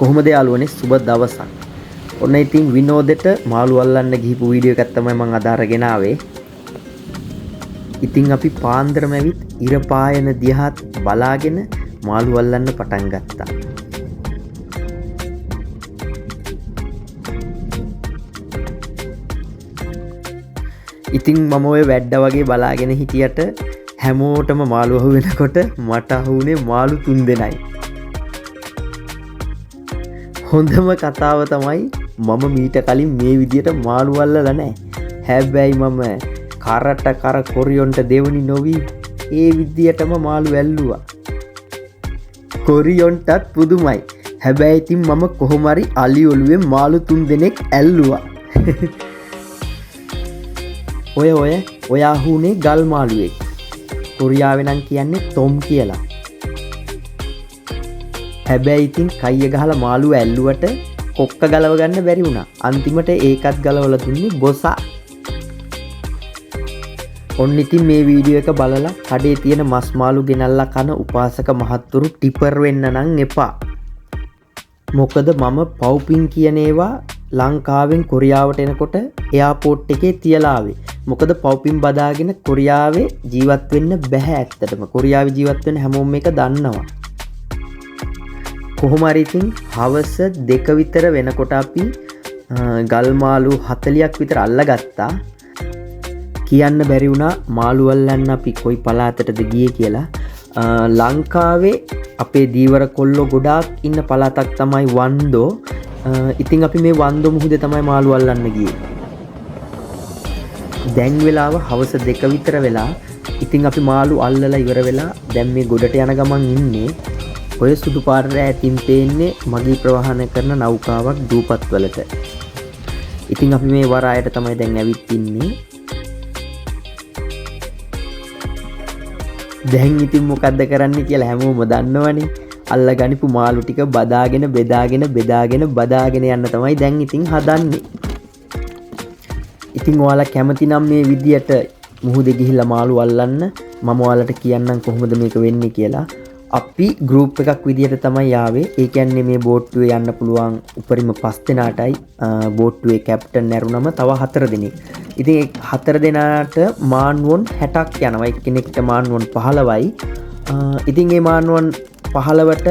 කොහොමද යාළුවනේ සුබ දවසක්. ඔන්න ඉතින් විනෝදෙට මාළු අල්ලන්න ගිහපු වීඩියෝ එකක් තමයි මම අද අරගෙන ආවේ. ඉතින් අපි පාන්දරම ඇවිත් ඉර පායන දිහාත් බලාගෙන මාළු අල්ලන්න පටන් ගත්තා. ඉතින් මම ඔය වැඩ වගේ බලාගෙන හිටියට හැමෝටම මාළු අහු වෙනකොට මට අහුනේ මාළු 3 දෙනයි. හොඳම කතාව තමයි මම මීට කලින් මේ විදියට මාළු අල්ලලා නැහැ. හැබැයි මම කරට කර කොරියොන්ට දෙවනි නොවි ඒ විදියටම මාළු ඇල්ලුවා. කොරියොන්ටත් පුදුමයි. හැබැයි ඉතින් මම කොහොම හරි අලි ඔළුවේ මාළු 3 දෙනෙක් ඇල්ලුවා. ඔය අහුනේ ගල් මාළුවෙක්. කොරියාවේ නම් කියන්නේ තොම් කියලා. හැබැයි ඉතින් කයිය ගහලා මාළුව ඇල්ලුවට කොක්ක ගලව ගන්න බැරි වුණා. අන්තිමට ඒකත් ගලවලා දුන්නේ බොසා. ඔන්න ඉතින් මේ වීඩියෝ එක බලලා කඩේ තියෙන මස් මාළු ගෙනල්ලා කන උපාසක මහත්තුරු ටිපර් වෙන්න නම් එපා. මොකද මම පව්පින් කියන ඒවා ලංකාවෙන් කොරියාවට එනකොට එයාපෝට් එකේ තියලා ආවේ. මොකද පව්පින් බදාගෙන කොරියාවේ ජීවත් වෙන්න බෑ ඇත්තටම. කොරියාවේ ජීවත් වෙන්න හැමෝම මේක දන්නවා. කොහොම හරි ඉතින් හවස 2 විතර වෙනකොට අපි ගල් මාළු 40ක් විතර අල්ලගත්තා. කියන්න බැරි වුණා මාළු අල්ලන්න අපි කොයි පළාතටද ගියේ කියලා. ලංකාවේ අපේ දීවර කොල්ලෝ ගොඩාක් ඉන්න පළාතක් තමයි වන්දෝ. ඉතින් අපි මේ වන්දෝ මුහුදේ තමයි මාළු අල්ලන්න ගියේ. දැන් වෙලාව හවස 2 විතර වෙලා. ඉතින් අපි මාළු අල්ලලා ඉවර වෙලා දැන් මේ ගොඩට යන ගමන් ඉන්නේ. ඔය සුදු පාට ඇතින් පේන්නේ මගී ප්‍රවාහන කරන නෞකාවක් දූපත් වලට. ඉතින් අපි මේ වරායට තමයි දැන් ඇවිත් ඉන්නේ. දැන් ඉතින් මොකද්ද කරන්න කියලා හැමෝම දන්නවනේ. අල්ලගනිපු මාළු ටික බදාගෙන බදාගෙන යන්න තමයි දැන් ඉතින් හදන්නේ. ඉතින් ඔයාලා කැමති නම් මේ විදියට මුහුදේ ගිහිල්ලා මාළු අල්ලන්න මම ඔයාලට කියන්නම් කොහොමද මේක වෙන්නේ කියලා. අපි ගෲප් එකක් විදියට තමයි ආවේ. ඒ කියන්නේ මේ බෝට්ටුවේ යන්න පුළුවන් උපරිම 5 දෙනාටයි බෝට්ටුවේ කැප්ටන් ඇරුණම තව 4 දෙනෙක්. ඉතින් ඒ 4 දෙනාට මාන්වොන් 60ක් යනවා. එක්කෙනෙක්ට මාන්වොන් 15යි. ඉතින් මේ මාන්වොන් 15ට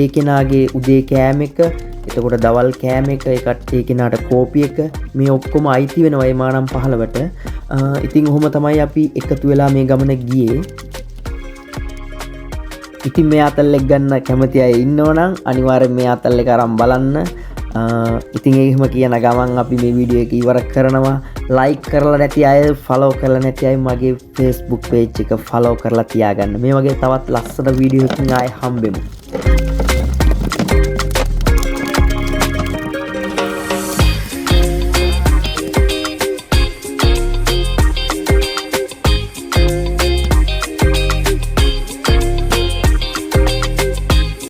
ඒ කෙනාගේ උදේ කෑම එක, එතකොට දවල් කෑම එක, ඒකට ඒ කෙනාට කෝපි එක මේ ඔක්කොම අයිති වෙනවා මේ මානම් 15ට. ඉතින් ඔහොම තමයි අපි එකතු වෙලා මේ ගමන ගියේ. ඉතින් මේ අතල්ලෙක් ගන්න කැමති අය ඉන්නවනම් අනිවාර්යෙන් මේ අතල්ලෙක අරන් බලන්න. ඉතින් ඒකම කියන ගමන් අපි මේ වීඩියෝ එක ඉවර කරනවා. ලයික් කරලා නැති අය, ෆලෝ කරලා නැති අය මගේ Facebook page එක ෆලෝ කරලා තියාගන්න. මේ වගේ තවත් ලස්සන වීඩියෝ එකකින් ආයෙ හම්බෙමු.